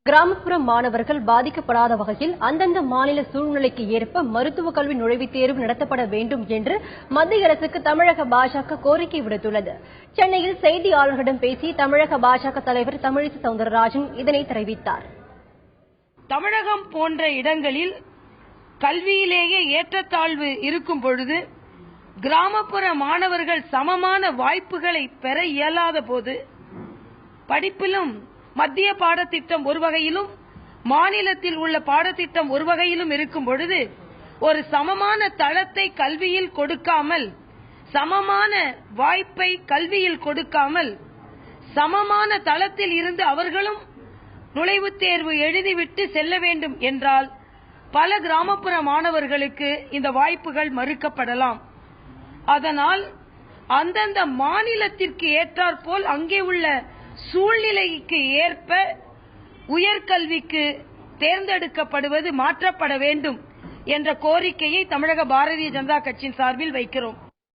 கிராமப்புற மாணவர்கள் பாதிக்கப்படாத வகையில் அந்தந்த மாநில சூழ்நிலைக்கு ஏற்ப மருத்துவக் கல்வி நுழைவுத் தேர்வு நடத்தப்பட வேண்டும் என்று மத்திய அரசுக்கு தமிழக பாஜக கோரிக்கை விடுத்துள்ளது. சென்னையில் செய்தியாளர்களிடம் பேசிய தமிழக பாஜக தலைவர் தமிழிசை சவுந்தரராஜன் இதனை தெரிவித்தார். தமிழகம் போன்ற இடங்களில் கல்வியிலேயே ஏற்றத்தாழ்வு இருக்கும் பொழுது கிராமப்புற மாணவர்கள் சமமான வாய்ப்புகளை பெற இயலாத போது படிப்பிலும் மத்திய பாடத்திட்டம் ஒரு வகையிலும் மாநிலத்தில் உள்ள பாடத்திட்டம் ஒரு வகையிலும் இருக்கும் பொழுது ஒரு சமமான தளத்தை கல்வியில் கொடுக்காமல், சமமான வாய்ப்பை கல்வியில் கொடுக்காமல், சமமான தளத்தில் இருந்து அவர்களும் நுழைவுத் தேர்வு எழுதிவிட்டு செல்ல வேண்டும் என்றால் பல கிராமப்புற மாணவர்களுக்கு இந்த வாய்ப்புகள் மறுக்கப்படலாம். அதனால் அந்தந்த மாநிலத்திற்கு ஏற்றாற்போல் அங்கே உள்ள சூழ்நிலைக்கு ஏற்ப உயர்கல்விக்கு தேர்ந்தெடுக்கப்படுவது மாற்றப்பட வேண்டும் என்ற கோரிக்கையை தமிழக பாரதிய ஜனதா கட்சியின் சார்பில் வைக்கிறோம்.